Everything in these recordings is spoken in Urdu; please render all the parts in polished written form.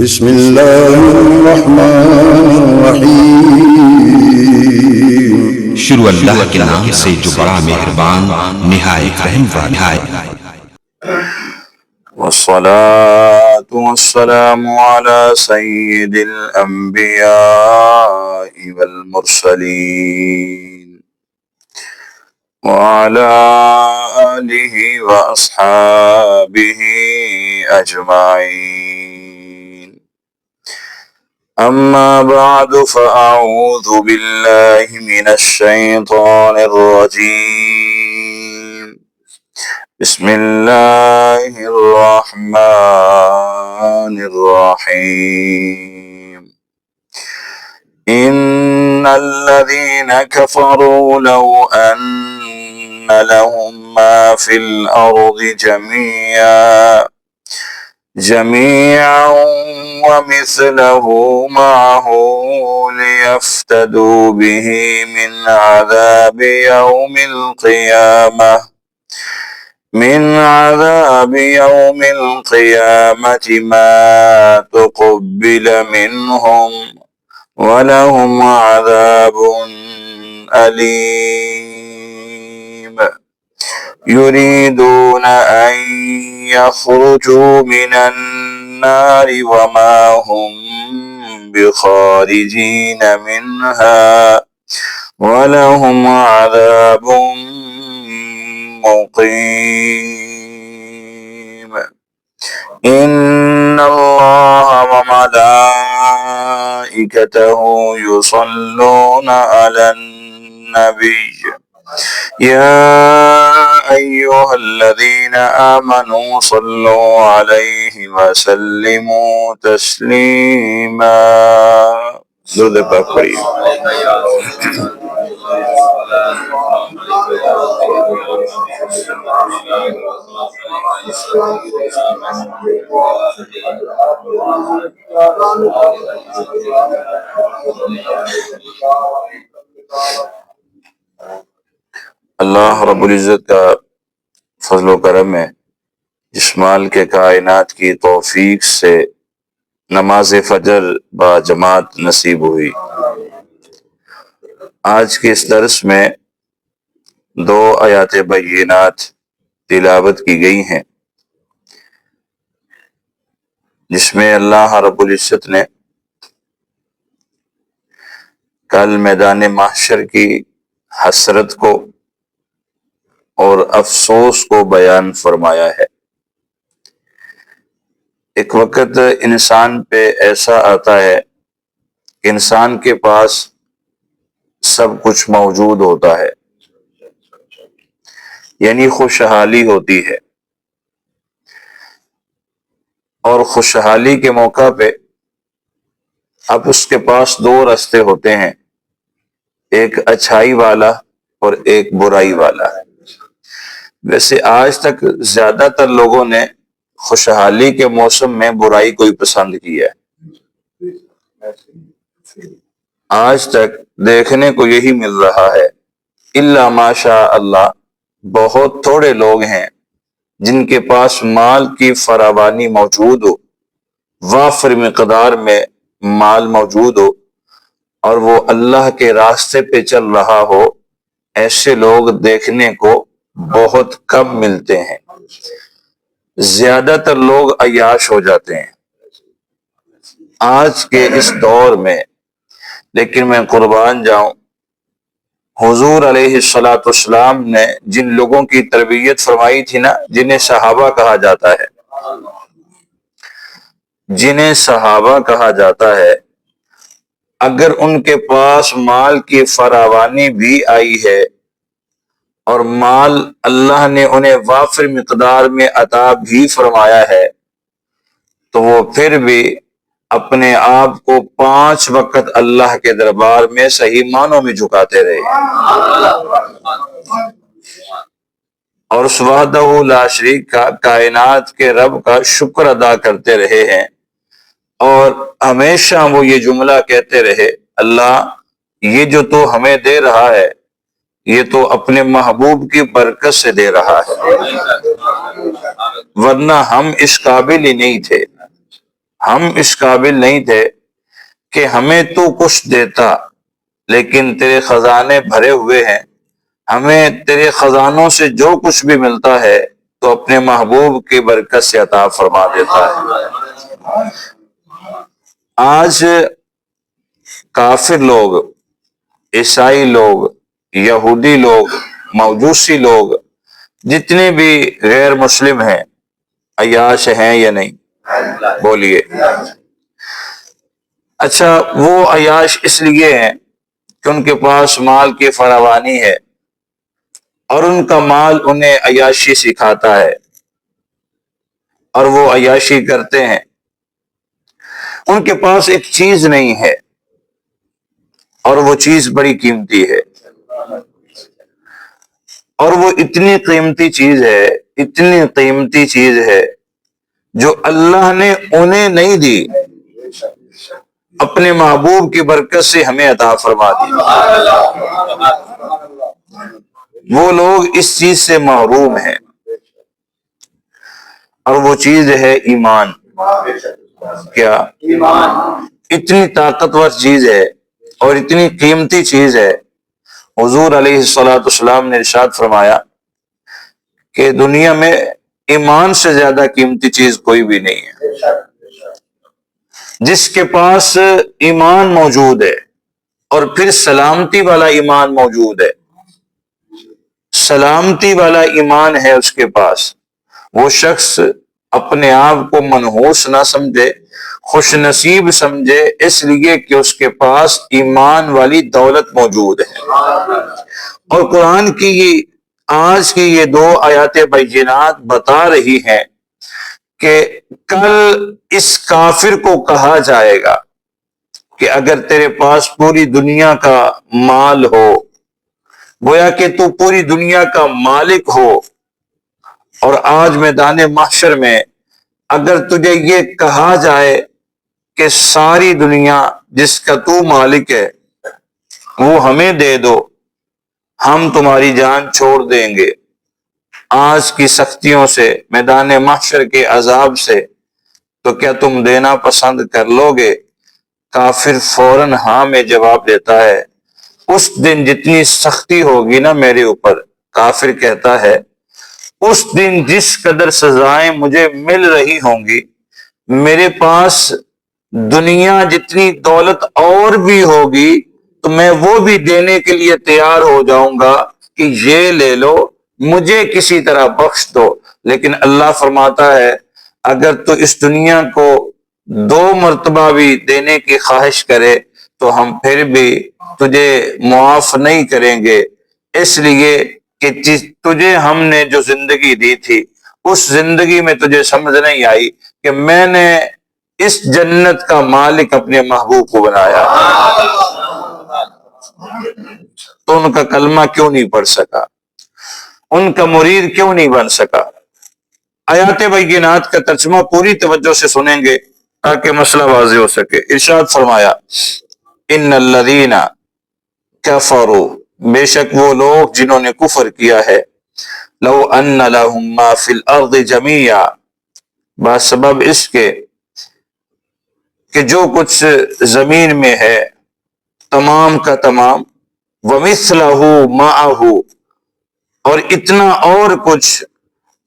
بسم اللہ الرحمن الرحیم۔ شروع اللہ کے نام سے جو بڑا مہربان نہایت رحم والا ہے۔ والصلاة والسلام على سيد الأنبياء والمرسلين وعلى آله وأصحابه أجمعين، أما بعد فأعوذ بالله من الشيطان الرجيم، بسم الله الرحمن الرحيم۔ إن الذين كفروا لو أن لهم ما في الأرض جميعا ومثله معه ليفتدوا به من عذاب يوم القيامة ما تقبل منهم ولهم عذاب أليم۔ يريدون أن يخرجوا من النار وما هم بخارجين منها ولهم عذاب مقيم۔ إن الله وملائكته يصلون على النبي، يا أيها الذين آمنوا صلوا عليه وسلموا تسليما۔ درود پاک پڑھیے۔ اللہ رب العزت کا فضل و کرم ہے، جس مال کے کائنات کی توفیق سے نماز فجر با جماعت نصیب ہوئی۔ آج کے اس درس میں 2 آیات بینات تلاوت کی گئی ہیں، جس میں اللہ رب العزت نے کل میدان محشر کی حسرت کو اور افسوس کو بیان فرمایا ہے۔ ایک وقت انسان پہ ایسا آتا ہے کہ انسان کے پاس سب کچھ موجود ہوتا ہے، یعنی خوشحالی ہوتی ہے، اور خوشحالی کے موقع پہ اب اس کے پاس 2 راستے ہوتے ہیں، ایک اچھائی والا اور ایک برائی والا۔ ویسے آج تک زیادہ تر لوگوں نے خوشحالی کے موسم میں برائی کو ہی پسند کیا ہے۔ آج تک دیکھنے کو یہی مل رہا ہے، الا ماشاء اللہ بہت تھوڑے لوگ ہیں جن کے پاس مال کی فراوانی موجود ہو، وافر مقدار میں مال موجود ہو، اور وہ اللہ کے راستے پہ چل رہا ہو۔ ایسے لوگ دیکھنے کو بہت کم ملتے ہیں، زیادہ تر لوگ عیاش ہو جاتے ہیں آج کے اس دور میں۔ لیکن میں قربان جاؤں، حضور علیہ السلام نے جن لوگوں کی تربیت فرمائی تھی نا، جنہیں صحابہ کہا جاتا ہے، اگر ان کے پاس مال کی فراوانی بھی آئی ہے اور مال اللہ نے انہیں وافر مقدار میں عطا بھی فرمایا ہے، تو وہ پھر بھی اپنے آپ کو 5 وقت اللہ کے دربار میں صحیح معنوں میں جھکاتے رہے، اور اس وحدہ لا شریک کا، کائنات کے رب کا شکر ادا کرتے رہے ہیں، اور ہمیشہ وہ یہ جملہ کہتے رہے، اللہ یہ جو تو ہمیں دے رہا ہے یہ تو اپنے محبوب کی برکت سے دے رہا ہے، ورنہ ہم اس قابل ہی نہیں تھے۔ ہم اس قابل نہیں تھے کہ ہمیں تو کچھ دیتا، لیکن تیرے خزانے بھرے ہوئے ہیں، ہمیں تیرے خزانوں سے جو کچھ بھی ملتا ہے تو اپنے محبوب کی برکت سے عطا فرما دیتا ہے۔ آج کافر لوگ، عیسائی لوگ، یہودی لوگ، مجوسی لوگ، جتنے بھی غیر مسلم ہیں، عیاش ہیں یا نہیں؟ بولیے۔ اچھا، وہ عیاش اس لیے ہیں کہ ان کے پاس مال کی فراوانی ہے اور ان کا مال انہیں عیاشی سکھاتا ہے اور وہ عیاشی کرتے ہیں۔ ان کے پاس ایک چیز نہیں ہے اور وہ چیز بڑی قیمتی ہے، اور وہ اتنی قیمتی چیز ہے، اتنی قیمتی چیز ہے جو اللہ نے انہیں نہیں دی، اپنے محبوب کی برکت سے ہمیں عطا فرما دی۔ وہ لوگ اس چیز سے محروم ہیں، اور وہ چیز ہے ایمان۔ کیا؟ ایمان۔ اتنی طاقتور چیز ہے اور اتنی قیمتی چیز ہے، حضور علیہ الصلوۃ والسلام نے ارشاد فرمایا کہ دنیا میں ایمان سے زیادہ قیمتی چیز کوئی بھی نہیں ہے۔ جس کے پاس ایمان موجود ہے اور پھر سلامتی والا ایمان موجود ہے، سلامتی والا ایمان ہے اس کے پاس، وہ شخص اپنے آپ کو منحوس نہ سمجھے، خوش نصیب سمجھے، اس لیے کہ اس کے پاس ایمان والی دولت موجود ہے۔ اور قرآن کی آج کی یہ 2 آیات بینات بتا رہی ہیں کہ کل اس کافر کو کہا جائے گا کہ اگر تیرے پاس پوری دنیا کا مال ہو، گویا کہ تو پوری دنیا کا مالک ہو، اور آج میدان محشر میں اگر تجھے یہ کہا جائے کہ ساری دنیا جس کا تو مالک ہے وہ ہمیں دے دو، ہم تمہاری جان چھوڑ دیں گے، آج کی سختیوں سے، میدان محشر کے عذاب سے، تو کیا تم دینا پسند کر لو گے؟ کافر فوراً ہاں میں جواب دیتا ہے۔ اس دن جتنی سختی ہوگی نا میرے اوپر، کافر کہتا ہے، اس دن جس قدر سزائیں مجھے مل رہی ہوں گی، میرے پاس دنیا جتنی دولت اور بھی ہوگی تو میں وہ بھی دینے کے لیے تیار ہو جاؤں گا کہ یہ لے لو، مجھے کسی طرح بخش دو۔ لیکن اللہ فرماتا ہے اگر تو اس دنیا کو 2 مرتبہ بھی دینے کی خواہش کرے تو ہم پھر بھی تجھے معاف نہیں کریں گے، اس لیے کہ تجھے ہم نے جو زندگی دی تھی اس زندگی میں تجھے سمجھ نہیں آئی کہ میں نے اس جنت کا مالک اپنے محبوب کو بنایا، تو ان کا کلمہ کیوں نہیں پڑھ سکا، ان کا مرید کیوں نہیں بن سکا؟ آیات بینات کا ترجمہ پوری توجہ سے سنیں گے تاکہ مسئلہ واضح ہو سکے۔ ارشاد فرمایا، ان الذین کفروا، بے شک وہ لوگ جنہوں نے کفر کیا ہے، لو ان لہم ما فی الارض جمیعا، بسبب اس کے کہ جو کچھ زمین میں ہے تمام کا تمام، ومثلہ معہ، اور اتنا اور کچھ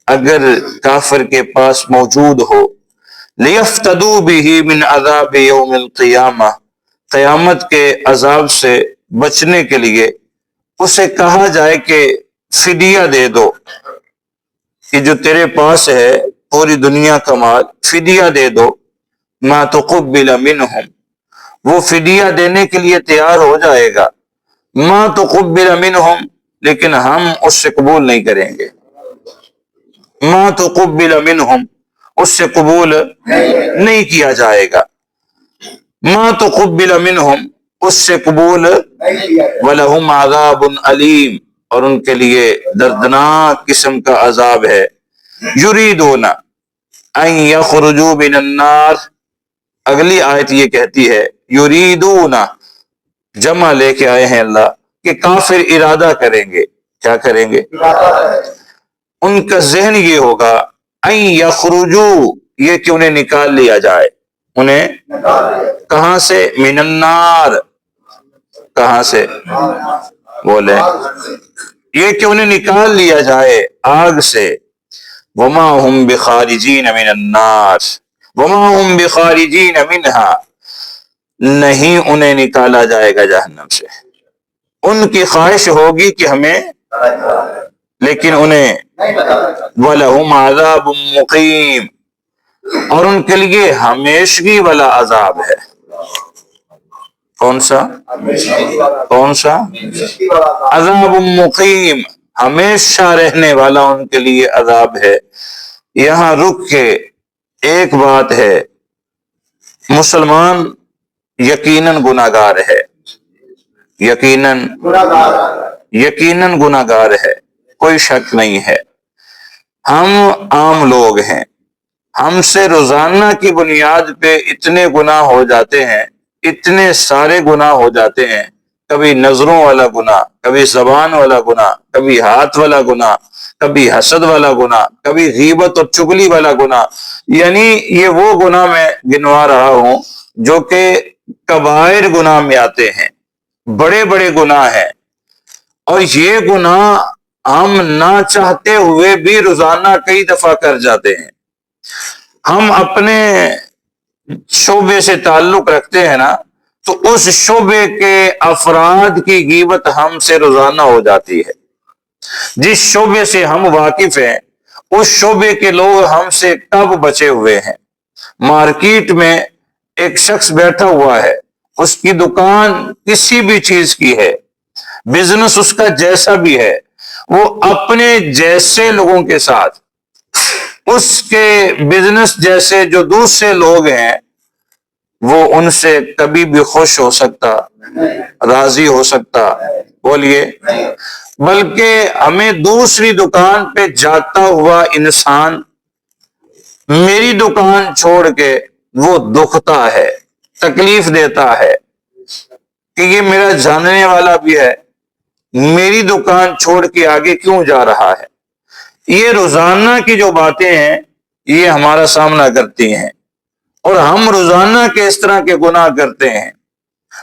اگر کافر کے پاس موجود ہو، لیفتدوا بہ من عذاب یوم القیامہ، قیامت کے عذاب سے بچنے کے لیے اسے کہا جائے کہ فدیہ دے دو، کہ جو تیرے پاس ہے پوری دنیا کا مال، فدیہ دے دو، ما تقبل منہم، وہ فدیہ دینے کے لیے تیار ہو جائے گا، ما تقبل منہم، لیکن ہم اس سے قبول نہیں کریں گے، ما تقبل منہم، اس سے قبول نہیں کیا جائے گا، ما تقبل منہم، اس سے قبول، وَلَهُمْ عَذَابٌ عَلِيمٌ، اور ان کے لیے دردناک قسم کا عذاب ہے، یریدون ان یخرجوا من النار، اگلی آیت یہ کہتی ہے یریدون، جمع لے کے آئے ہیں اللہ کہ کافر ارادہ کریں گے، کیا کریں گے؟ ان کا ذہن یہ ہوگا ان یخرجوا، یہ کہ انہیں نکال لیا جائے، انہیں کہاں سے؟ من النار، کہاں سے؟ بولے یہ کہ انہیں نکال لیا جائے آگ سے. وما هم بخارجین من النار وما هم بخارجین منها، نہیں انہیں نکالا جائے گا جہنم سے. ان کی خواہش ہوگی کہ ہمیں، لیکن انہیں وَلَهُمْ عَذَابٌ مُقِيمٌ، اور ان کے لیے ہمیشگی والا عذاب ہے. کون سا؟ کون سا؟ عذاب مقیم، ہمیشہ رہنے والا ان کے لیے عذاب ہے. یہاں رک کے ایک بات ہے، مسلمان یقیناً گناہگار ہے، یقیناً گناہگار ہے، کوئی شک نہیں ہے. ہم عام لوگ ہیں، ہم سے روزانہ کی بنیاد پہ اتنے گناہ ہو جاتے ہیں، اتنے سارے گناہ ہو جاتے ہیں. کبھی نظروں والا گناہ، کبھی زبان والا گناہ، کبھی ہاتھ والا گناہ، کبھی حسد والا گناہ، کبھی غیبت اور چغلی والا گناہ. یعنی یہ وہ گناہ میں گنوا رہا ہوں جو کہ کبائر گناہ میں آتے ہیں، بڑے بڑے گناہ ہیں. اور یہ گناہ ہم نہ چاہتے ہوئے بھی روزانہ کئی دفعہ کر جاتے ہیں. ہم اپنے شعبے سے تعلق رکھتے ہیں نا، تو اس شعبے کے افراد کی غیبت ہم سے روزانہ ہو جاتی ہے. جس شعبے سے ہم واقف ہیں اس شعبے کے لوگ ہم سے کب بچے ہوئے ہیں. مارکیٹ میں ایک شخص بیٹھا ہوا ہے، اس کی دکان کسی بھی چیز کی ہے، بزنس اس کا جیسا بھی ہے، وہ اپنے جیسے لوگوں کے ساتھ، اس کے بزنس جیسے جو دوسرے لوگ ہیں، وہ ان سے کبھی بھی خوش ہو سکتا، راضی ہو سکتا؟ بولیے. بلکہ ہمیں دوسری دکان پہ جاتا ہوا انسان میری دکان چھوڑ کے وہ دکھتا ہے، تکلیف دیتا ہے کہ یہ میرا جاننے والا بھی ہے، میری دکان چھوڑ کے آگے کیوں جا رہا ہے. یہ روزانہ کی جو باتیں ہیں یہ ہمارا سامنا کرتی ہیں، اور ہم روزانہ کے اس طرح کے گناہ کرتے ہیں.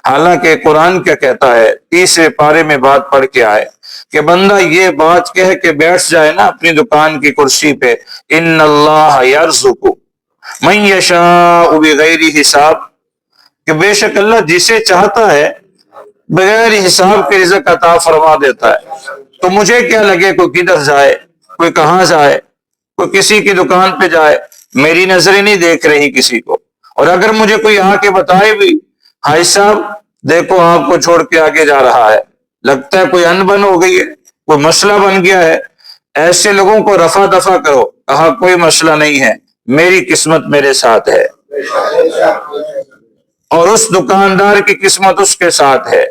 حالانکہ قرآن کیا کہتا ہے، 30 پارے میں بات پڑھ کے آئے کہ بندہ یہ بات کہہ کے بیٹھ جائے نا اپنی دکان کی کرسی پہ، ان اللہ یرزق من یشاء بغیر حساب، کہ بے شک اللہ جسے چاہتا ہے بغیر حساب کے رزق عطا فرما دیتا ہے. تو مجھے کیا لگے کوئی کدھر جائے، کوئی کہاں جائے، کوئی کسی کی دکان پہ جائے، میری نظریں نہیں دیکھ رہی کسی کو. اور اگر مجھے کوئی آ کے بتائے بھی، بھائی صاحب دیکھو آپ کو چھوڑ کے آگے جا رہا ہے، لگتا ہے کوئی انبن ہو گئی ہے، کوئی مسئلہ بن گیا ہے، ایسے لوگوں کو رفع دفع کرو. کہا کوئی مسئلہ نہیں ہے، میری قسمت میرے ساتھ ہے، اور اس دکاندار کی قسمت اس کے ساتھ ہے.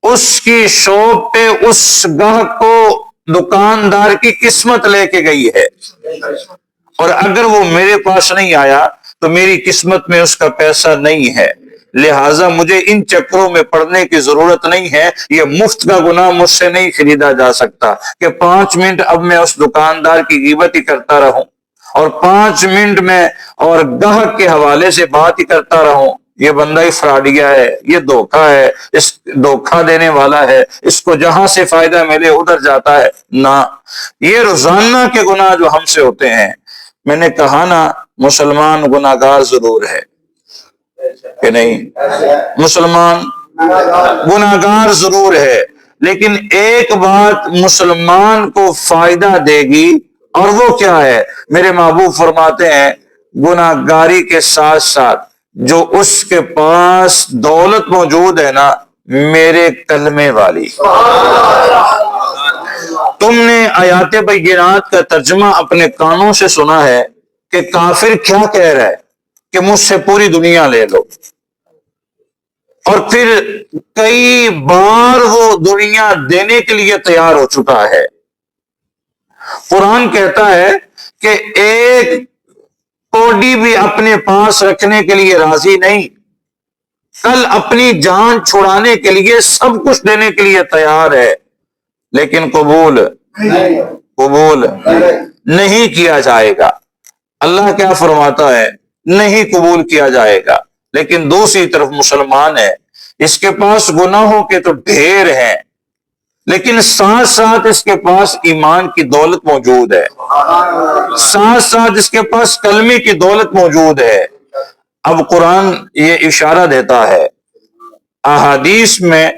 اس کی شاپ پہ اس گاہک کو دکاندار کی قسمت لے کے گئی ہے، اور اگر وہ میرے پاس نہیں آیا تو میری قسمت میں اس کا پیسہ نہیں ہے. لہٰذا مجھے ان چکروں میں پڑنے کی ضرورت نہیں ہے. یہ مفت کا گناہ مجھ سے نہیں خریدا جا سکتا کہ 5 منٹ اب میں اس دکاندار کی غیبت ہی کرتا رہوں، اور 5 منٹ میں اور گاہک کے حوالے سے بات ہی کرتا رہوں. یہ بندہ ہی فراڈیا ہے، یہ دھوکہ ہے، اس دھوکہ دینے والا ہے، اس کو جہاں سے فائدہ ملے ادھر جاتا ہے. نہ، یہ روزانہ کے گناہ جو ہم سے ہوتے ہیں. میں نے کہا نا، مسلمان گناہگار ضرور ہے کہ نہیں؟ مسلمان گناہگار ضرور ہے، لیکن ایک بات مسلمان کو فائدہ دے گی، اور وہ کیا ہے؟ میرے محبوب فرماتے ہیں گناہگاری کے ساتھ ساتھ جو اس کے پاس دولت موجود ہے نا، میرے کلمے والی. تم نے آیات بینات کا ترجمہ اپنے کانوں سے سنا ہے کہ کافر کیا کہہ رہا ہے کہ مجھ سے پوری دنیا لے لو، اور پھر کئی بار وہ دنیا دینے کے لیے تیار ہو چکا ہے. قرآن کہتا ہے کہ ایک کوڑی بھی اپنے پاس رکھنے کے لیے راضی نہیں، کل اپنی جان چھڑانے کے لیے سب کچھ دینے کے لیے تیار ہے، لیکن قبول نہیں کیا جائے گا. اللہ کیا فرماتا ہے؟ نہیں قبول کیا جائے گا۔ لیکن دوسری طرف مسلمان ہے، اس کے پاس گناہوں کے تو ڈھیر ہیں، لیکن ساتھ ساتھ اس کے پاس ایمان کی دولت موجود ہے، ساتھ ساتھ اس کے پاس کلمے کی دولت موجود ہے۔ اب قرآن یہ اشارہ دیتا ہے، احادیث میں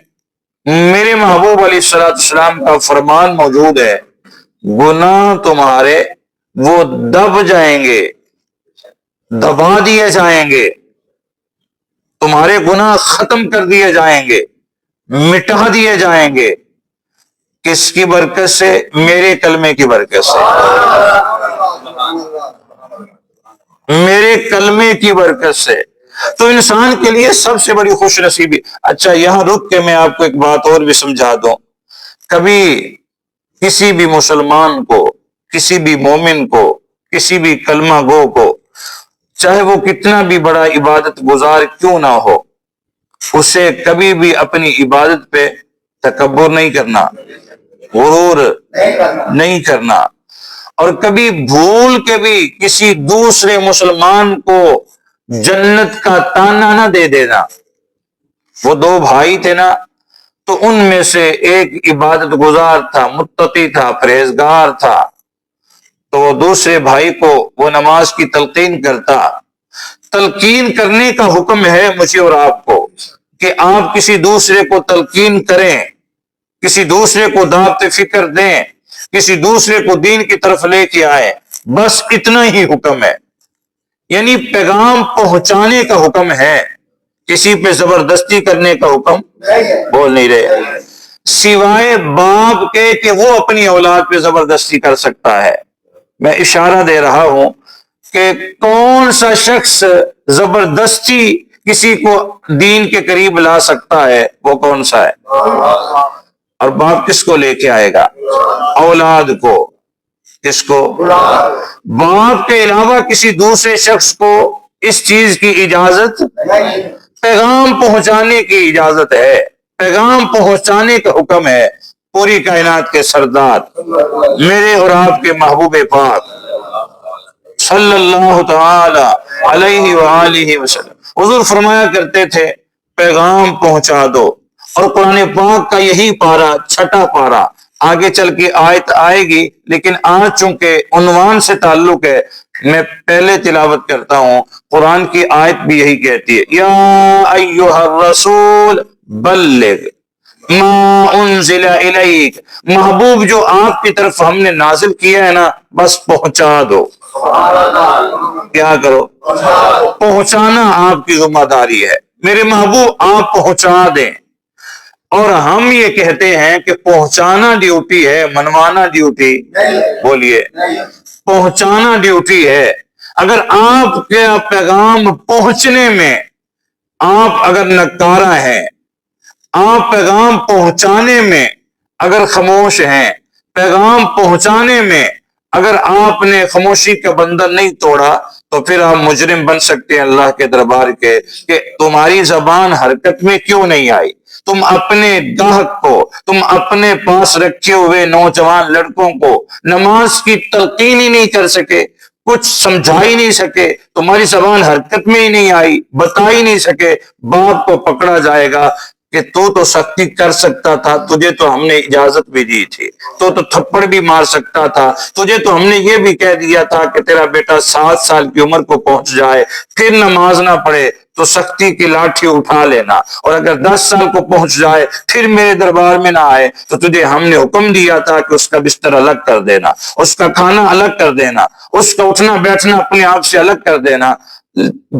میرے محبوب علیہ السلام کا فرمان موجود ہے، گناہ تمہارے وہ دب جائیں گے، دبا دیے جائیں گے، تمہارے گناہ ختم کر دیے جائیں گے، مٹا دیے جائیں گے۔ کس کی برکت سے؟ میرے کلمے کی برکت سے، میرے کلمے کی برکت سے۔ تو انسان کے لیے سب سے بڑی خوش نصیبی۔ اچھا یہاں رک کے میں آپ کو ایک بات اور بھی سمجھا دوں، کبھی کسی بھی مسلمان کو، کسی بھی مومن کو، کسی بھی کلمہ گو کو، چاہے وہ کتنا بھی بڑا عبادت گزار کیوں نہ ہو، اسے کبھی بھی اپنی عبادت پہ تکبر نہیں کرنا، غرور نہیں کرنا، اور کبھی بھول کے بھی کسی دوسرے مسلمان کو جنت کا تانا نہ دے دینا۔ وہ دو بھائی تھے نا، تو ان میں سے ایک عبادت گزار تھا، متقی تھا، پرہیزگار تھا، تو دوسرے بھائی کو وہ نماز کی تلقین کرتا۔ تلقین کرنے کا حکم ہے مجھے اور آپ کو کہ آپ کسی دوسرے کو تلقین کریں، کسی دوسرے کو دعوت فکر دیں، کسی دوسرے کو دین کی طرف لے کے آئیں، بس اتنا ہی حکم ہے، یعنی پیغام پہنچانے کا حکم ہے، کسی پہ زبردستی کرنے کا حکم بول نہیں رہے، سوائے باپ کے کہ وہ اپنی اولاد پہ زبردستی کر سکتا ہے۔ میں اشارہ دے رہا ہوں کہ کون سا شخص زبردستی کسی کو دین کے قریب لا سکتا ہے، وہ کون سا ہے؟ اور باپ کس کو لے کے آئے گا؟ اولاد کو۔ کس کو؟ باپ کے علاوہ کسی دوسرے شخص کو اس چیز کی اجازت، پیغام پہنچانے کی اجازت ہے، پیغام پہنچانے کا حکم ہے۔ پوری کائنات کے سردار میرے اور آپ کے محبوب پاک صلی اللہ تعالی علیہ وآلہ وسلم حضور فرمایا کرتے تھے پیغام پہنچا دو، اور قرآن پاک کا یہی پارہ، چھٹا پارہ، آگے چل کے آیت آئے گی، لیکن آج چونکہ عنوان سے تعلق ہے میں پہلے تلاوت کرتا ہوں۔ قرآن کی آیت بھی یہی کہتی ہے، یا ایھا الرسول بلغ ما انزل الیک، محبوب جو آپ کی طرف ہم نے نازل کیا ہے نا، بس پہنچا دو۔ کیا کرو؟ پہنچانا آپ کی ذمہ داری ہے، میرے محبوب آپ پہنچا دیں۔ اور ہم یہ کہتے ہیں کہ پہنچانا ڈیوٹی ہے، منوانا ڈیوٹی، بولیے، پہنچانا ڈیوٹی ہے۔ اگر آپ کے پیغام پہنچنے میں آپ اگر نکارہ ہیں، آپ پیغام پہنچانے میں اگر خاموش ہیں، پیغام پہنچانے میں اگر آپ نے خاموشی کا بندھن نہیں توڑا، تو پھر آپ مجرم بن سکتے ہیں اللہ کے دربار کے، کہ تمہاری زبان حرکت میں کیوں نہیں آئی، تم اپنے گاہک کو، تم اپنے پاس رکھے ہوئے نوجوان لڑکوں کو نماز کی تلقین ہی نہیں کر سکے، کچھ سمجھا ہی نہیں سکے، تمہاری زبان حرکت میں ہی نہیں آئی، بتا ہی نہیں سکے، باپ کو پکڑا جائے گا کہ تو سختی کر سکتا تھا، تجھے تو ہم نے اجازت بھی دی تھی، تو تھپڑ بھی مار سکتا تھا، تجھے تو ہم نے یہ بھی کہہ دیا تھا کہ تیرا بیٹا 7 سال کی عمر کو پہنچ جائے پھر نماز نہ پڑھے تو سختی کی لاٹھی اٹھا لینا، اور اگر 10 سال کو پہنچ جائے پھر میرے دربار میں نہ آئے تو تجھے ہم نے حکم دیا تھا کہ اس کا بستر الگ کر دینا، اس کا کھانا الگ کر دینا، اس کا اٹھنا بیٹھنا اپنے آپ سے الگ کر دینا۔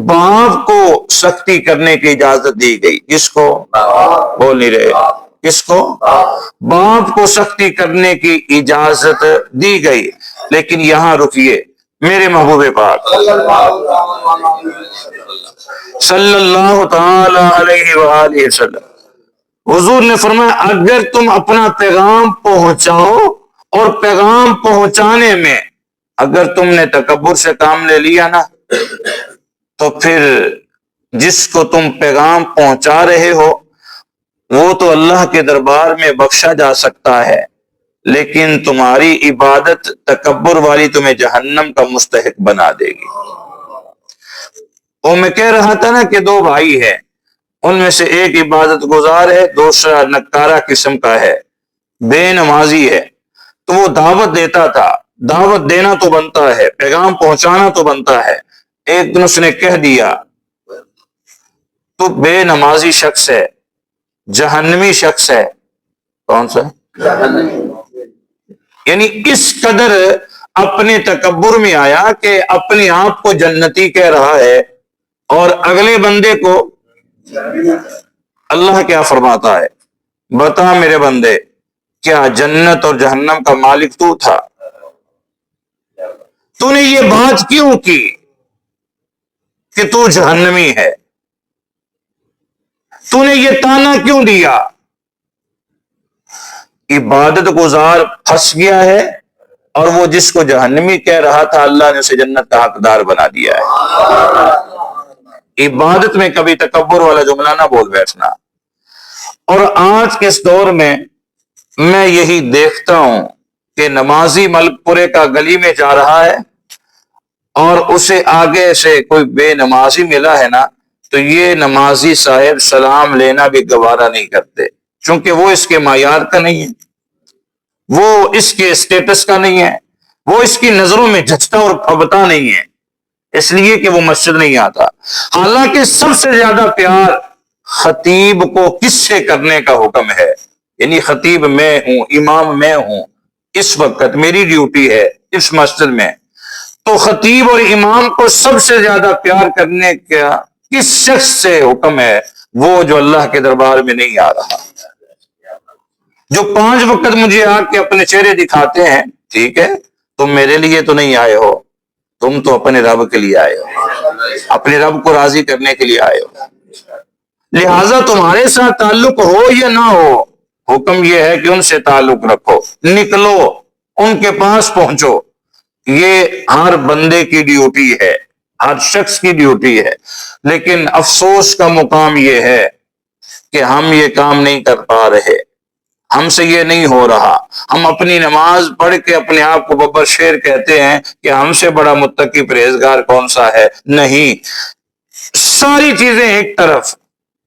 باپ کو سختی کرنے کی اجازت دی گئی، کس کو؟ بول نہیں رہے، کس کو؟ باپ کو سختی کرنے کی اجازت دی گئی۔ لیکن یہاں رکیے، میرے محبوب پاک صلی اللہ تعالی علیہ وآلہ وسلم حضور نے فرمایا اگر تم اپنا پیغام پہنچاؤ اور پیغام پہنچانے میں اگر تم نے تکبر سے کام لے لیا نا، تو پھر جس کو تم پیغام پہنچا رہے ہو وہ تو اللہ کے دربار میں بخشا جا سکتا ہے، لیکن تمہاری عبادت تکبر والی تمہیں جہنم کا مستحق بنا دے گی۔ اور میں کہہ رہا تھا نا کہ دو بھائی ہیں، ان میں سے ایک عبادت گزار ہے، دوسرا نکارہ قسم کا ہے، بے نمازی ہے۔ تو وہ دعوت دیتا تھا، دعوت دینا تو بنتا ہے، پیغام پہنچانا تو بنتا ہے۔ ایک دن اس نے کہہ دیا تو بے نمازی شخص ہے، جہنمی شخص ہے۔ کون سا؟ یعنی اس قدر اپنے تکبر میں آیا کہ اپنے آپ کو جنتی کہہ رہا ہے اور اگلے بندے کو اللہ کیا فرماتا ہے؟ بتا میرے بندے، کیا جنت اور جہنم کا مالک تو تھا؟ تو نے یہ بات کیوں کی کہ تو جہنمی ہے؟ تو نے یہ تانا کیوں دیا؟ عبادت گزار پھنس گیا ہے، اور وہ جس کو جہنمی کہہ رہا تھا اللہ نے اسے جنت کا حقدار بنا دیا ہے۔ عبادت میں کبھی تکبر والا جملہ نہ بول بیٹھنا۔ اور آج کے اس دور میں میں یہی دیکھتا ہوں کہ نمازی ملک پورے کا گلی میں جا رہا ہے اور اسے آگے سے کوئی بے نمازی ملا ہے نا، تو یہ نمازی صاحب سلام لینا بھی گوارا نہیں کرتے، چونکہ وہ اس کے معیار کا نہیں ہے، وہ اس کے اسٹیٹس کا نہیں ہے، وہ اس کی نظروں میں جچتا اور پھبتا نہیں ہے، اس لیے کہ وہ مسجد نہیں آتا۔ حالانکہ سب سے زیادہ پیار خطیب کو کس سے کرنے کا حکم ہے؟ یعنی خطیب میں ہوں، امام میں ہوں، اس وقت میری ڈیوٹی ہے اس مسجد میں، تو خطیب اور امام کو سب سے زیادہ پیار کرنے کا کس شخص سے حکم ہے؟ وہ جو اللہ کے دربار میں نہیں آ رہا، جو 5 وقت مجھے آ کے اپنے چہرے دکھاتے ہیں۔ ٹھیک ہے، تم میرے لیے تو نہیں آئے ہو، تم تو اپنے رب کے لیے آئے ہو، اپنے رب کو راضی کرنے کے لیے آئے ہو، لہذا تمہارے ساتھ تعلق ہو یا نہ ہو، حکم یہ ہے کہ ان سے تعلق رکھو، نکلو ان کے پاس پہنچو۔ یہ ہر بندے کی ڈیوٹی ہے، ہر شخص کی ڈیوٹی ہے، لیکن افسوس کا مقام یہ ہے کہ ہم یہ کام نہیں کر پا رہے، ہم سے یہ نہیں ہو رہا۔ ہم اپنی نماز پڑھ کے اپنے آپ کو ببر شیر کہتے ہیں کہ ہم سے بڑا متقی پرہیزگار کون سا ہے؟ نہیں، ساری چیزیں ایک طرف،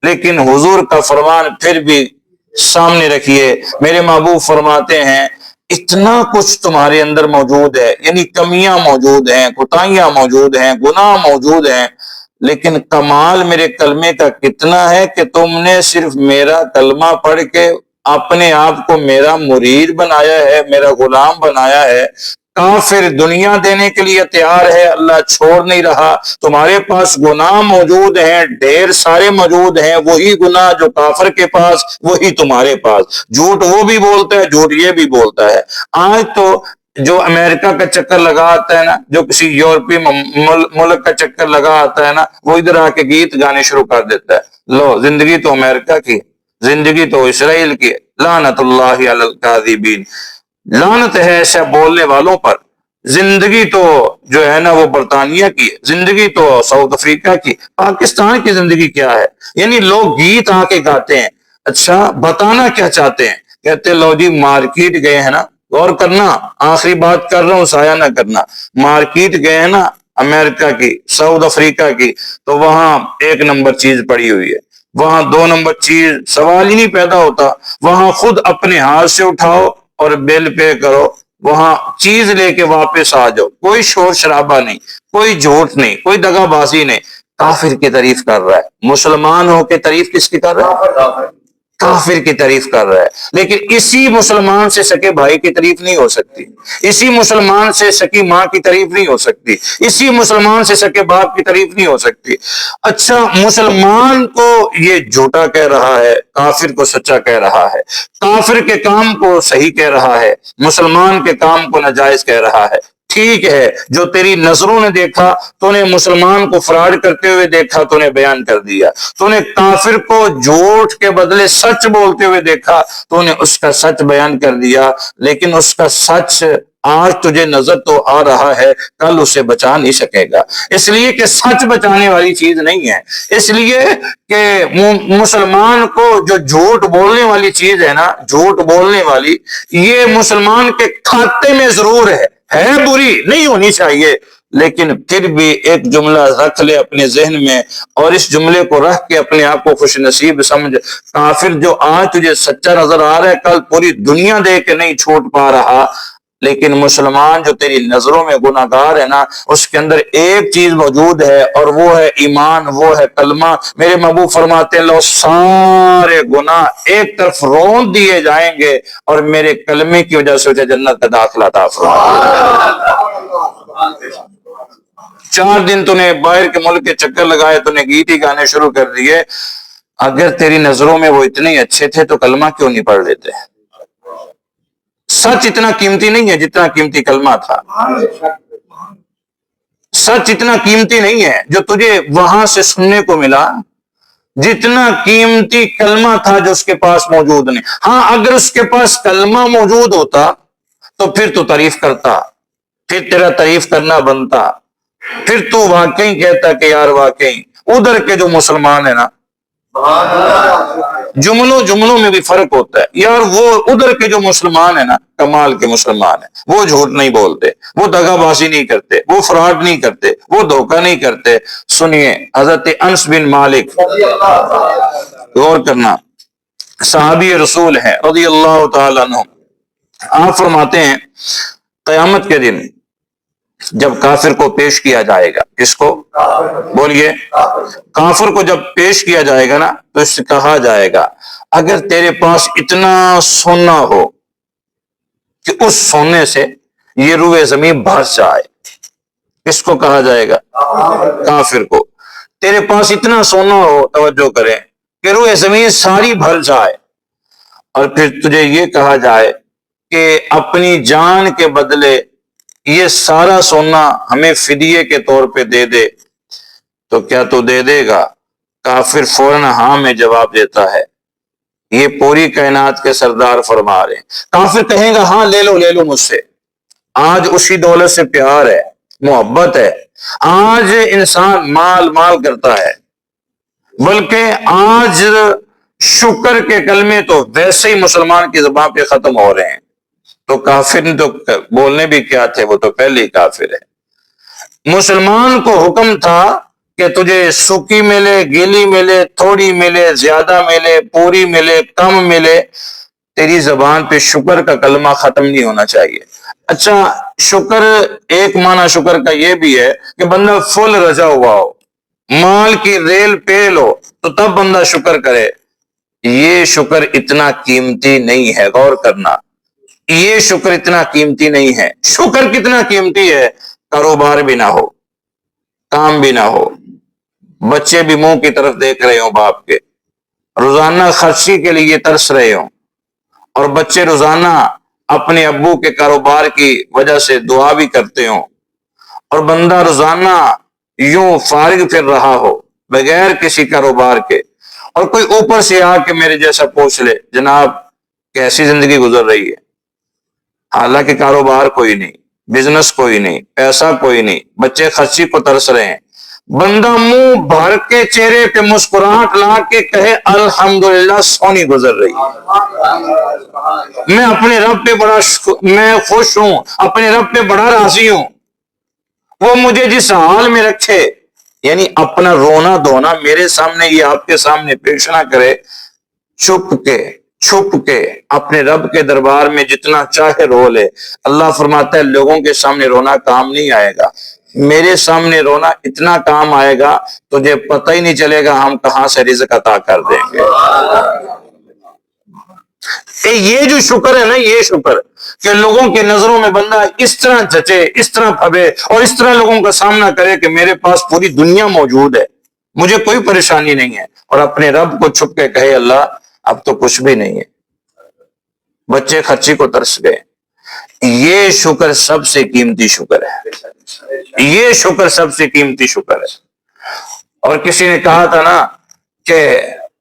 لیکن حضور کا فرمان پھر بھی سامنے رکھیے۔ میرے محبوب فرماتے ہیں اتنا کچھ تمہارے اندر موجود ہے، یعنی کمیاں موجود ہیں، کوتاہیاں موجود ہیں، گناہ موجود ہیں، لیکن کمال میرے کلمے کا کتنا ہے کہ تم نے صرف میرا کلمہ پڑھ کے اپنے آپ کو میرا مرید بنایا ہے، میرا غلام بنایا ہے۔ کافر دنیا دینے کے لیے تیار ہے، اللہ چھوڑ نہیں رہا۔ تمہارے پاس گناہ موجود ہیں، ڈھیر سارے موجود ہیں، وہی گناہ جو کافر کے پاس وہی تمہارے پاس۔ جھوٹ وہ بھی بولتا ہے، جھوٹ یہ بھی بولتا ہے۔ آج تو جو امریکہ کا چکر لگا آتا ہے نا، جو کسی یورپی ملک کا چکر لگا آتا ہے نا، وہ ادھر آ کے گیت گانے شروع کر دیتا ہے۔ لو، زندگی تو امریکہ کی، زندگی تو اسرائیل کی، لعنت اللہ علی الکاذبین، لعنت ہے ایسا بولنے والوں پر۔ زندگی تو جو ہے نا وہ برطانیہ کی ہے، زندگی تو ساؤتھ افریقہ کی، پاکستان کی زندگی کیا ہے؟ یعنی لوگ گیت آ کے گاتے ہیں۔ اچھا، بتانا کیا چاہتے ہیں؟ کہتے لو جی مارکیٹ گئے ہیں نا، غور کرنا، آخری بات کر رہا ہوں، سایہ نہ کرنا، مارکیٹ گئے ہیں نا امریکہ کی، ساؤتھ افریقہ کی، تو وہاں 1 نمبر چیز پڑی ہوئی ہے، وہاں 2 نمبر چیز سوال ہی نہیں پیدا ہوتا، وہاں خود اپنے ہاتھ سے اٹھاؤ اور بل پے کرو، وہاں چیز لے کے واپس آ جاؤ، کوئی شور شرابہ نہیں، کوئی جھوٹ نہیں، کوئی دغا بازی نہیں۔ کافر کی تعریف کر رہا ہے، مسلمان ہو کے تعریف کس کی کر رہا ہے؟ کافر کی تعریف کر رہا ہے۔ لیکن اسی مسلمان سے سکے بھائی کی تعریف نہیں ہو سکتی، اسی مسلمان سے سکی ماں کی تعریف نہیں ہو سکتی، اسی مسلمان سے سکے باپ کی تعریف نہیں ہو سکتی۔ اچھا، مسلمان کو یہ جھوٹا کہہ رہا ہے، کافر کو سچا کہہ رہا ہے، کافر کے کام کو صحیح کہہ رہا ہے، مسلمان کے کام کو ناجائز کہہ رہا ہے۔ ٹھیک ہے، جو تیری نظروں نے دیکھا، تو نے مسلمان کو فراڈ کرتے ہوئے دیکھا، تو نے بیان کر دیا، تو نے کافر کو جھوٹ کے بدلے سچ بولتے ہوئے دیکھا، تو نے اس کا سچ بیان کر دیا، لیکن اس کا سچ آج تجھے نظر تو آ رہا ہے، کل اسے بچا نہیں سکے گا، اس لیے کہ سچ بچانے والی چیز نہیں ہے، اس لیے کہ مسلمان کو جو جھوٹ بولنے والی چیز ہے نا، جھوٹ بولنے والی، یہ مسلمان کے کھاتے میں ضرور ہے بری نہیں ہونی چاہیے، لیکن پھر بھی ایک جملہ رکھ لے اپنے ذہن میں، اور اس جملے کو رکھ کے اپنے آپ کو خوش نصیب سمجھ۔ کافر جو آج تجھے سچا نظر آ رہا ہے، کل پوری دنیا دے کے نہیں چھوٹ پا رہا، لیکن مسلمان جو تیری نظروں میں گناہ گار ہے نا، اس کے اندر ایک چیز موجود ہے، اور وہ ہے ایمان، وہ ہے کلمہ۔ میرے محبوب فرماتے ہیں لو سارے گناہ ایک طرف رون دیے جائیں گے اور میرے کلمے کی وجہ سے اسے جنت کا داخلہ عطا فرما۔ 4 دن تو نے باہر کے ملک کے چکر لگائے، تو نے گیت ہی گانے شروع کر دیے، اگر تیری نظروں میں وہ اتنے اچھے تھے تو کلمہ کیوں نہیں پڑھ لیتے؟ سچ اتنا قیمتی نہیں ہے جتنا قیمتی کلمہ تھا، سچ اتنا قیمتی نہیں ہے جو تجھے وہاں سے سننے کو ملا جتنا قیمتی کلمہ تھا جو اس کے پاس موجود نہیں۔ ہاں اگر اس کے پاس کلمہ موجود ہوتا تو پھر تو تعریف کرتا، پھر تیرا تعریف کرنا بنتا، پھر تو واقعی کہتا کہ یار واقعی ادھر کے جو مسلمان ہیں نا، جملوں میں بھی فرق ہوتا ہے یار، وہ ادھر کے جو مسلمان ہیں نا کمال کے مسلمان ہیں، وہ جھوٹ نہیں بولتے، وہ دغا بازی نہیں کرتے، وہ فراڈ نہیں کرتے، وہ دھوکہ نہیں کرتے۔ سنیے حضرت انس بن مالک، غور کرنا، صحابی رسول ہیں رضی اللہ تعالی عنہ، آپ فرماتے ہیں قیامت کے دن جب کافر کو پیش کیا جائے گا، کس کو؟ بولیے، کافر کو جب پیش کیا جائے گا نا تو اس سے کہا جائے گا اگر تیرے پاس اتنا سونا ہو کہ اس سونے سے یہ روئے زمین بھر جائے، کس کو کہا جائے گا؟ کافر کو۔ تیرے پاس اتنا سونا ہو، توجہ کریں، کہ روئے زمین ساری بھر جائے، اور پھر تجھے یہ کہا جائے کہ اپنی جان کے بدلے یہ سارا سونا ہمیں فدیے کے طور پہ دے دے، تو کیا تو دے دے گا؟ کافر فوراً ہاں میں جواب دیتا ہے۔ یہ پوری کائنات کے سردار فرما رہے ہیں، کافر کہیں گا ہاں لے لو مجھ سے۔ آج اسی دولت سے پیار ہے، محبت ہے، آج انسان مال کرتا ہے، بلکہ آج شکر کے کلمے تو ویسے ہی مسلمان کی زبان پہ ختم ہو رہے ہیں، تو کافر نے تو بولنے بھی کیا تھے، وہ تو پہلے ہی کافر ہے۔ مسلمان کو حکم تھا کہ تجھے سوکھی ملے، گیلی ملے، تھوڑی ملے، زیادہ ملے، پوری ملے، کم ملے، تیری زبان پہ شکر کا کلمہ ختم نہیں ہونا چاہیے۔ اچھا، شکر ایک معنی شکر کا یہ بھی ہے کہ بندہ فل رجا ہوا ہو، مال کی ریل پیل ہو تو تب بندہ شکر کرے۔ یہ شکر اتنا قیمتی نہیں ہے، غور کرنا، یہ شکر اتنا قیمتی نہیں ہے۔ شکر کتنا قیمتی ہے؟ کاروبار بھی نہ ہو، کام بھی نہ ہو، بچے بھی منہ کی طرف دیکھ رہے ہوں باپ کے، روزانہ خرچی کے لیے ترس رہے ہوں، اور بچے روزانہ اپنے ابو کے کاروبار کی وجہ سے دعا بھی کرتے ہوں، اور بندہ روزانہ یوں فارغ پھر رہا ہو بغیر کسی کاروبار کے، اور کوئی اوپر سے آ کے میرے جیسا پوچھ لے جناب کیسی زندگی گزر رہی ہے، حالانکہ کاروبار کوئی نہیں، بزنس کوئی نہیں، پیسہ کوئی نہیں، بچے خرچی کو ترس رہے ہیں، بندہ منہ بھر کے چہرے پہ مسکراہٹ لا کے کہے الحمدللہ سونی گزر رہی ہے، میں اپنے رب پہ میں خوش ہوں، اپنے رب پہ بڑا راضی ہوں، وہ مجھے جس حال میں رکھے، یعنی اپنا رونا دھونا میرے سامنے، یہ آپ کے سامنے پیش نہ کرے، چھپ کے اپنے رب کے دربار میں جتنا چاہے رو لے۔ اللہ فرماتا ہے لوگوں کے سامنے رونا کام نہیں آئے گا، میرے سامنے رونا اتنا کام آئے گا تجھے پتہ ہی نہیں چلے گا ہم کہاں سے رزق عطا کر دیں گے۔ یہ جو شکر ہے نا، یہ شکر کہ لوگوں کے نظروں میں بندہ اس طرح جچے، اس طرح پھبے، اور اس طرح لوگوں کا سامنا کرے کہ میرے پاس پوری دنیا موجود ہے، مجھے کوئی پریشانی نہیں ہے، اور اپنے رب کو چھپ کے کہے اللہ اب تو کچھ بھی نہیں ہے، بچے خرچی کو ترس گئے۔ یہ شکر سب سے قیمتی شکر ہے، یہ شکر سب سے قیمتی شکر ہے۔ اور کسی نے کہا تھا نا کہ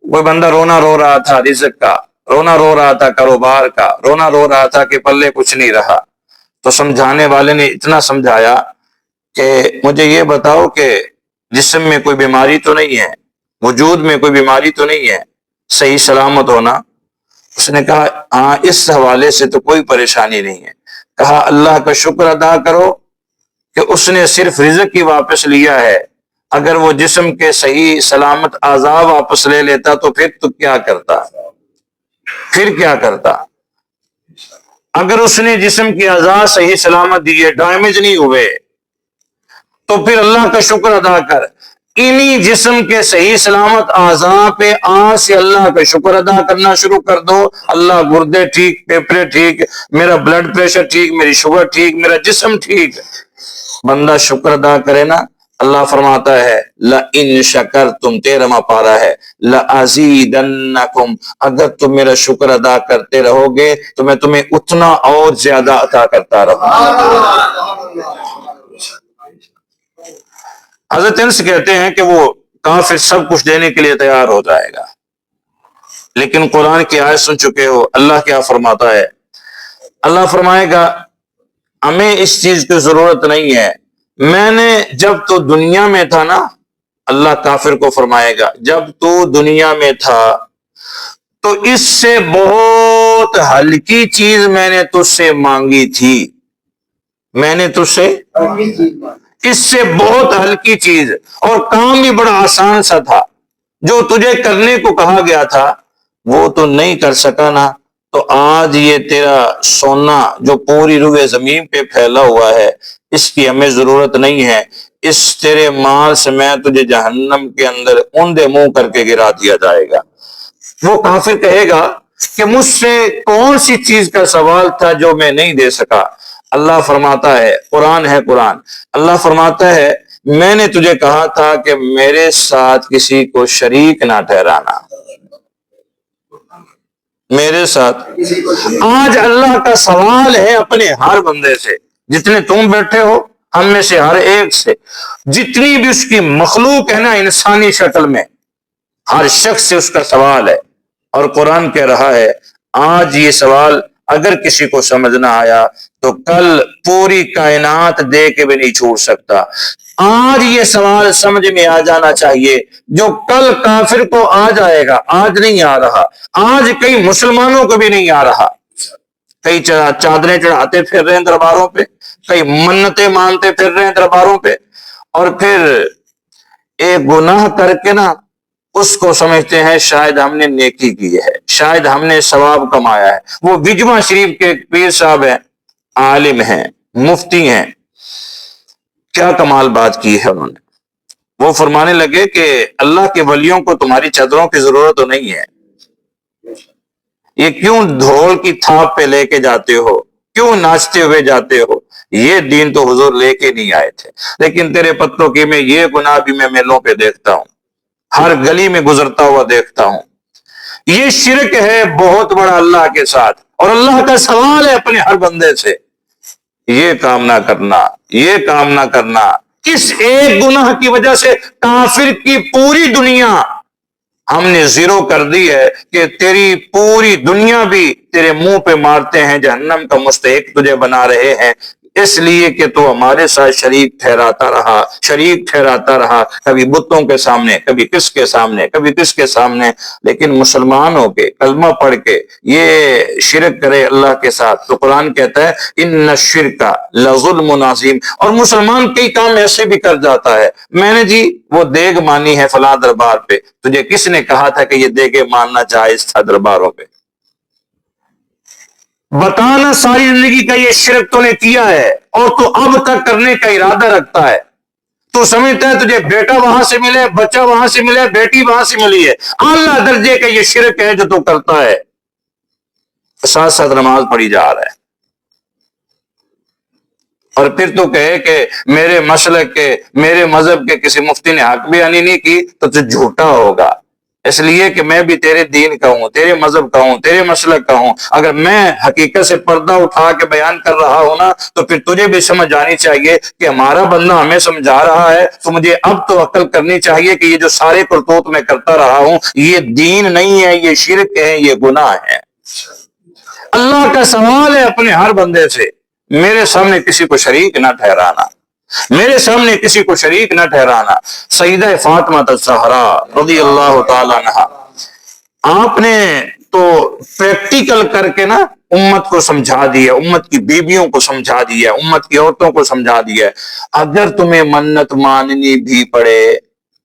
وہ بندہ رونا رو رہا تھا رزق کا، رونا رو رہا تھا کاروبار کا، رونا رو رہا تھا کہ پلے کچھ نہیں رہا، تو سمجھانے والے نے اتنا سمجھایا کہ مجھے یہ بتاؤ کہ جسم میں کوئی بیماری تو نہیں ہے، وجود میں کوئی بیماری تو نہیں ہے، صحیح سلامت ہونا؟ اس نے کہا ہاں اس حوالے سے تو کوئی پریشانی نہیں ہے۔ کہا اللہ کا شکر ادا کرو کہ اس نے صرف رزق ہی واپس لیا ہے، اگر وہ جسم کے صحیح سلامت اعضاء واپس لے لیتا تو پھر تو کیا کرتا، پھر کیا کرتا؟ اگر اس نے جسم کی اعضاء صحیح سلامت دیے، ڈیمیج نہیں ہوئے، تو پھر اللہ کا شکر ادا کر، انہی جسم کے صحیح سلامت اعضاء پہ آج سے اللہ کا شکر ادا کرنا شروع کر دو۔ اللہ گردے ٹھیک، پھیپھڑے ٹھیک، میرا بلڈ پریشر ٹھیک، میری شوگر ٹھیک، میرا جسم ٹھیک، بندہ شکر ادا کرے نا، اللہ فرماتا ہے لَإِن شَكَرْتُمْ 13واں پارہ ہے، لَأَزِيدَنَّكُمْ، اگر تم میرا شکر ادا کرتے رہو گے تو میں تمہیں اتنا اور زیادہ عطا کرتا رہوں گا۔ حضرت انس کہتے ہیں کہ وہ کافر سب کچھ دینے کے لیے تیار ہو جائے گا، لیکن قرآن کی آیت سن چکے ہو، اللہ کیا فرماتا ہے؟ اللہ فرمائے گا ہمیں اس چیز کی ضرورت نہیں ہے، میں نے جب تو دنیا میں تھا نا، اللہ کافر کو فرمائے گا جب تو دنیا میں تھا تو اس سے بہت ہلکی چیز میں نے تجھ سے مانگی تھی، میں نے تجھ سے اس سے بہت ہلکی چیز، اور کام بھی بڑا آسان سا تھا، جو تجھے کرنے کو کہا گیا تھا وہ تو نہیں کر سکا نا، تو آج یہ تیرا سونا جو پوری روئے زمین پہ پھیلا ہوا ہے اس کی ہمیں ضرورت نہیں ہے، اس تیرے مال سے میں تجھے جہنم کے اندر اوندے منہ کر کے گرا دیا جائے گا۔ وہ کافر کہے گا کہ مجھ سے کون سی چیز کا سوال تھا جو میں نہیں دے سکا؟ اللہ فرماتا ہے، قرآن ہے قرآن، اللہ فرماتا ہے میں نے تجھے کہا تھا کہ میرے ساتھ کسی کو شریک نہ ٹھہرانا، میرے ساتھ۔ آج اللہ کا سوال ہے اپنے ہر بندے سے، جتنے تم بیٹھے ہو، ہم میں سے ہر ایک سے، جتنی بھی اس کی مخلوق ہے نا انسانی شکل میں، ہر شخص سے اس کا سوال ہے، اور قرآن کہہ رہا ہے آج یہ سوال اگر کسی کو سمجھ نہ آیا تو کل پوری کائنات دے کے بھی نہیں چھوڑ سکتا۔ آج یہ سوال سمجھ میں آ جانا چاہیے جو کل کافر کو آ جائے گا، آج نہیں آ رہا، آج کئی مسلمانوں کو بھی نہیں آ رہا، کئی چادریں چڑھاتے پھر رہے ہیں درباروں پہ، کئی منتیں مانتے پھر رہے ہیں درباروں پہ، اور پھر ایک گناہ کر کے نا اس کو سمجھتے ہیں شاید ہم نے نیکی کی ہے، شاید ہم نے ثواب کمایا ہے۔ وہ بجما شریف کے پیر صاحب ہیں، عالم ہیں، مفتی ہیں، کیا کمال بات کی ہے انہوں نے۔ وہ فرمانے لگے کہ اللہ کے ولیوں کو تمہاری چادروں کی ضرورت تو نہیں ہے، یہ کیوں ڈھول کی تھاپ پہ لے کے جاتے ہو، کیوں ناچتے ہوئے جاتے ہو؟ یہ دین تو حضور لے کے نہیں آئے تھے، لیکن تیرے پتوں کی میں یہ گناہ بھی میں میلوں پہ دیکھتا ہوں، ہر گلی میں گزرتا ہوا دیکھتا ہوں۔ یہ شرک ہے بہت بڑا اللہ کے ساتھ، اور اللہ کا سوال ہے اپنے ہر بندے سے، یہ کام نہ کرنا، یہ کام نہ کرنا۔ اس ایک گناہ کی وجہ سے کافر کی پوری دنیا ہم نے زیرو کر دی ہے کہ تیری پوری دنیا بھی تیرے منہ پہ مارتے ہیں، جہنم کا مستحق تجھے بنا رہے ہیں، اس لیے کہ تو ہمارے ساتھ شریک ٹھہراتا رہا، شریک ٹھہراتا رہا، کبھی بتوں کے سامنے، کبھی کس کے سامنے، کبھی کس کے سامنے۔ لیکن مسلمان ہو کے کلمہ پڑھ کے یہ شرک کرے اللہ کے ساتھ تو قرآن کہتا ہے ان الشرک لظلم عظیم۔ اور مسلمان کئی کام ایسے بھی کر جاتا ہے، میں نے جی وہ دیگ مانی ہے فلاں دربار پہ، تجھے کس نے کہا تھا کہ یہ دیگیں ماننا جائز تھا درباروں پہ؟ بتانا ساری زندگی کا یہ شرک تو نے کیا ہے اور تو اب تک کرنے کا ارادہ رکھتا ہے، تو سمجھتا ہے تجھے بیٹا وہاں سے ملے، بچہ وہاں سے ملے، بیٹی وہاں سے ملی ہے، اعلیٰ درجے کا یہ شرک ہے جو تو کرتا ہے، ساتھ ساتھ نماز پڑھی جا رہا ہے، اور پھر تو کہے کہ میرے مسلک کے، میرے مذہب کے کسی مفتی نے حق بیانی نہیں کی تو جھوٹا ہوگا، اس لیے کہ میں بھی تیرے دین کا ہوں، تیرے مذہب کا ہوں، تیرے مسلک کا ہوں۔ اگر میں حقیقت سے پردہ اٹھا کے بیان کر رہا ہوں نا تو پھر تجھے بھی سمجھ آنی چاہیے کہ ہمارا بندہ ہمیں سمجھا رہا ہے تو مجھے اب تو عقل کرنی چاہیے کہ یہ جو سارے کرتوت میں کرتا رہا ہوں یہ دین نہیں ہے، یہ شرک ہے، یہ گناہ ہے۔ اللہ کا سوال ہے اپنے ہر بندے سے، میرے سامنے کسی کو شریک نہ ٹھہرانا، میرے سامنے کسی کو شریک نہ ٹھہرانا۔ سیدہ فاطمہ الزہرا رضی اللہ تعالی عنہا، آپ نے تو پریکٹیکل کر کے نا امت کو سمجھا دیا، امت کی بیویوں کو سمجھا دیا، امت کی عورتوں کو سمجھا دیا۔ اگر تمہیں منت ماننی بھی پڑے،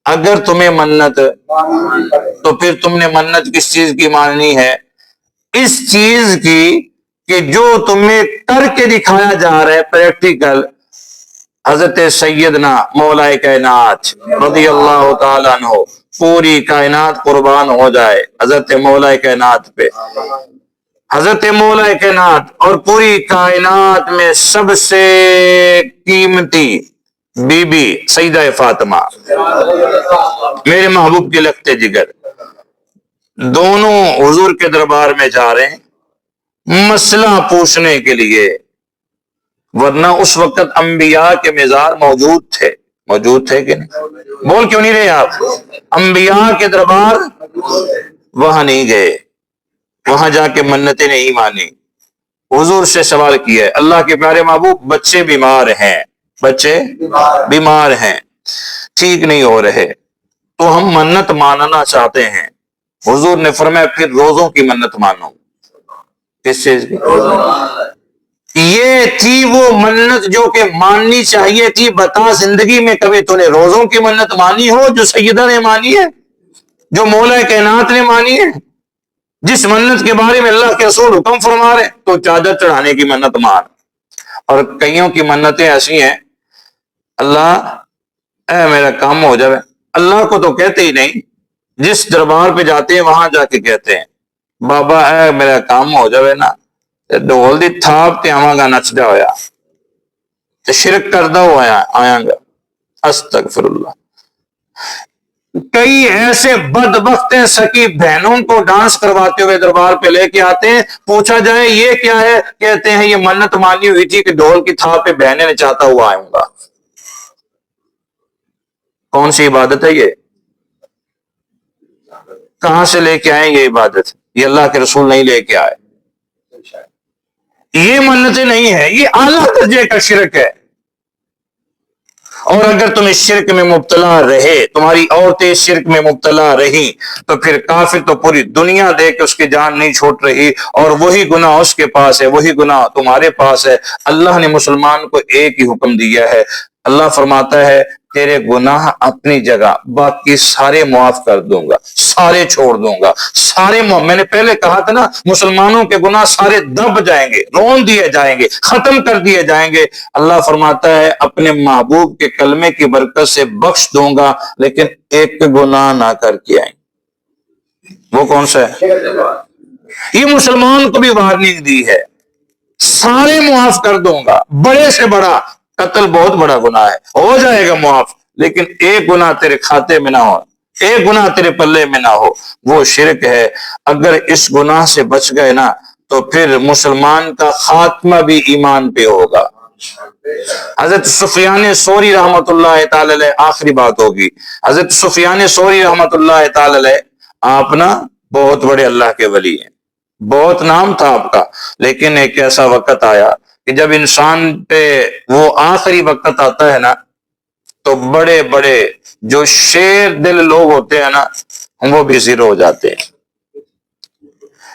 اگر تمہیں منت، تو پھر تم نے منت کس چیز کی ماننی ہے؟ اس چیز کی کہ جو تمہیں کر کے دکھایا جا رہا ہے پریکٹیکل۔ حضرت سیدنا مولا کائنات رضی اللہ تعالیٰ عنہ، پوری کائنات قربان ہو جائے حضرت مولا کائنات پہ۔ حضرت مولا کائنات اور پوری کائنات میں سب سے قیمتی بی بی سیدہ فاطمہ، میرے محبوب کے لگتے جگر، دونوں حضور کے دربار میں جا رہے ہیں مسئلہ پوچھنے کے لیے، ورنہ اس وقت انبیاء کے مزار موجود تھے کہ نہیں؟ بول کیوں نہیں رہے آپ؟ انبیاء کے دربار وہاں نہیں گئے، وہاں جا کے منتیں نہیں مانی، حضور سے سوال کیا ہے، اللہ کے پیارے محبوب بچے بیمار ہیں، بچے بیمار ہیں، ٹھیک نہیں ہو رہے، تو ہم منت ماننا چاہتے ہیں۔ حضور نے فرمایا پھر روزوں کی منت مانو۔ کس چیز کی؟ یہ تھی وہ منت جو کہ ماننی چاہیے تھی۔ بتا زندگی میں کبھی تو نے روزوں کی منت مانی ہو جو سیدہ نے مانی ہے، جو مولا کائنات نے مانی ہے، جس منت کے بارے میں اللہ کے رسول حکم فرما رہے؟ تو چادر چڑھانے کی منت مان۔ اور کئیوں کی منتیں ایسی ہیں، اللہ اے میرا کام ہو جائے، اللہ کو تو کہتے ہی نہیں، جس دربار پہ جاتے ہیں وہاں جا کے کہتے ہیں بابا اے میرا کام ہو جائے نا، ڈول دی تھاپ تے آواں گا نچدا ہویا تے شرک کردا ہوا آیاں گا، استغفر اللہ۔ کئی ایسے بدبخت سکی بہنوں کو ڈانس کرواتے ہوئے دربار پہ لے کے آتے ہیں، پوچھا جائے یہ کیا ہے، کہتے ہیں یہ منت مانی ہوئی تھی کہ ڈھول کی تھاپ پہ بہنیں نچاتا ہوا آؤں گا۔ کون سی عبادت ہے یہ؟ کہاں سے لے کے آئیں یہ عبادت؟ یہ اللہ کے رسول نہیں لے کے آئے، یہ منتیں نہیں ہے، یہ اعلیٰ درجے کا شرک ہے۔ اور اگر تم اس شرک میں مبتلا رہے، تمہاری عورتیں اس شرک میں مبتلا رہی، تو پھر کافر تو پوری دنیا دے کے اس کی جان نہیں چھوٹ رہی، اور وہی گناہ اس کے پاس ہے، وہی گناہ تمہارے پاس ہے۔ اللہ نے مسلمان کو ایک ہی حکم دیا ہے، اللہ فرماتا ہے تیرے گناہ اپنی جگہ، باقی سارے معاف کر دوں گا، سارے چھوڑ دوں گا، سارے میں نے پہلے کہا تھا نا، مسلمانوں کے گناہ سارے دب جائیں گے، رون دیے جائیں گے، ختم کر دیے جائیں گے۔ اللہ فرماتا ہے اپنے محبوب کے کلمے کی برکت سے بخش دوں گا، لیکن ایک گناہ نہ کر کے آئیں۔ وہ کون سا ہے؟ یہ مسلمان کو بھی وارننگ دی ہے، سارے معاف کر دوں گا، بڑے سے بڑا، قتل بہت بڑا گناہ ہے، ہو جائے گا معاف، لیکن ایک گناہ تیرے کھاتے میں نہ ہو، ایک گناہ تیرے پلے میں نہ ہو، وہ شرک ہے۔ اگر اس گناہ سے بچ گئے نا تو پھر مسلمان کا خاتمہ بھی ایمان پہ ہوگا۔ حضرت سفیان ثوری رحمت اللہ تعالی علیہ، آخری بات ہوگی، حضرت سفیان ثوری رحمت اللہ تعالی علیہ، آپ نا بہت بڑے اللہ کے ولی ہیں، بہت نام تھا آپ کا، لیکن ایک ایسا وقت آیا کہ جب انسان پہ وہ آخری وقت آتا ہے نا، تو بڑے بڑے جو شیر دل لوگ ہوتے ہیں نا، وہ بھی زیرو ہو جاتے ہیں۔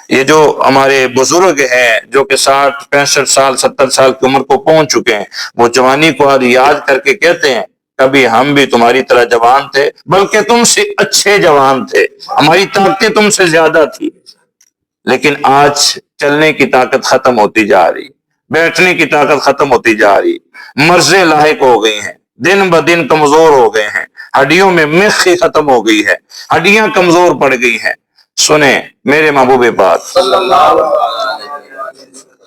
یہ جو ہمارے بزرگ ہیں جو کہ 60 65 سال 70 سال کی عمر کو پہنچ چکے ہیں، وہ جوانی کو آج یاد کر کے کہتے ہیں کبھی ہم بھی تمہاری طرح جوان تھے، بلکہ تم سے اچھے جوان تھے، ہماری طاقتیں تم سے زیادہ تھی، لیکن آج چلنے کی طاقت ختم ہوتی جا رہی، بیٹھنے کی طاقت ختم ہوتی جا رہی، مرضیں لاحق ہو گئی ہیں، دن بدن کمزور ہو گئے ہیں، ہڈیوں میں میخی ختم ہو گئی ہے، ہڈیاں کمزور پڑ گئی ہیں۔ سنیں میرے محبوب پاک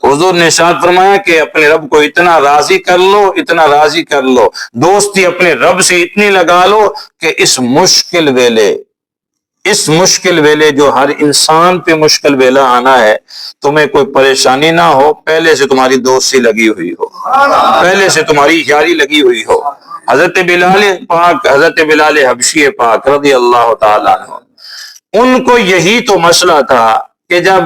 حضور نے ارشاد فرمایا کہ اپنے رب کو اتنا راضی کر لو، اتنا راضی کر لو، دوستی اپنے رب سے اتنی لگا لو کہ اس مشکل ویلے جو ہر انسان پہ مشکل ویلا آنا ہے، تمہیں کوئی پریشانی نہ ہو، پہلے سے تمہاری دوستی لگی ہوئی ہو، پہلے سے تمہاری یاری لگی ہوئی ہو۔ حضرت بلال حبشی پاک رضی اللہ تعالیٰ عنہ، ان کو یہی تو مسئلہ تھا کہ جب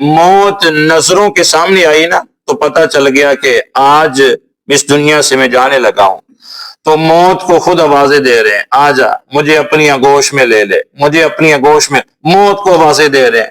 موت نظروں کے سامنے آئی نا تو پتہ چل گیا کہ آج اس دنیا سے میں جانے لگا ہوں، تو موت کو خود آوازیں دے رہے ہیں، آجا مجھے اپنی آغوش میں لے لے، مجھے اپنی آغوش میں، موت کو آوازیں دے رہے ہیں۔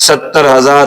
70,000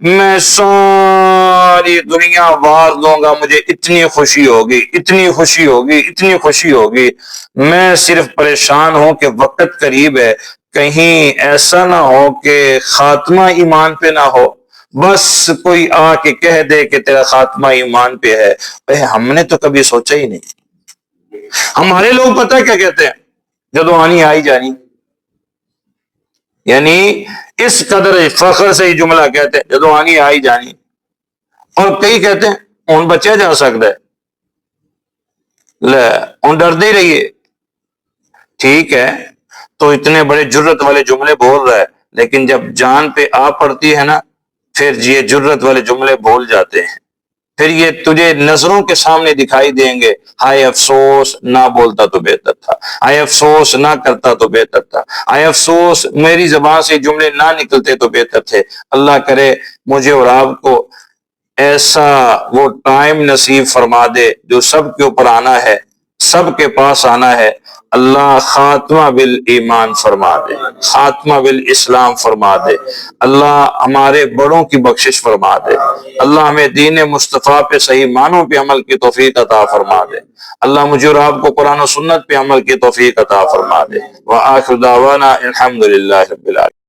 میں ساری دنیا وار دوں گا، مجھے اتنی خوشی ہوگی، اتنی خوشی ہوگی، اتنی خوشی ہوگی، میں صرف پریشان ہوں کہ وقت قریب ہے، کہیں ایسا نہ ہو کہ خاتمہ ایمان پہ نہ ہو، بس کوئی آ کے کہہ دے کہ تیرا خاتمہ ایمان پہ ہے۔ اے ہم نے تو کبھی سوچا ہی نہیں۔ ہمارے لوگ پتہ کیا کہتے ہیں؟ جدو آنی آئی جانی، یعنی اس قدر فخر سے ہی جملہ کہتے ہیں، جدو آنی آئی جانی۔ اور کئی کہتے ہیں اون بچیا جا سکتا ہے، لے اون ڈردے ہی رہیے۔ ٹھیک ہے، تو اتنے بڑے جرت والے جملے بول رہا ہے، لیکن جب جان پہ آ پڑتی ہے نا، پھر یہ جرت والے جملے بول جاتے ہیں، پھر یہ تجھے نظروں کے سامنے دکھائی دیں گے۔ ہائے افسوس نہ بولتا تو بہتر تھا، ہائے افسوس نہ کرتا تو بہتر تھا، ہائے افسوس میری زبان سے جملے نہ نکلتے تو بہتر تھے۔ اللہ کرے مجھے اور آپ کو ایسا وہ ٹائم نصیب فرما دے جو سب کے اوپر آنا ہے، سب کے پاس آنا ہے۔ اللہ خاتمہ بالایمان فرما دے، خاتمہ بالاسلام فرما دے، اللہ ہمارے بڑوں کی بخشش فرما دے، اللہ ہمیں دین مصطفیٰ پہ صحیح معنوں پہ عمل کی توفیق عطا فرما دے، اللہ مجھے اور آپ کو قرآن و سنت پہ عمل کی توفیق عطا فرما دے۔ وآخر دعوانا الحمدللہ رب العالمین۔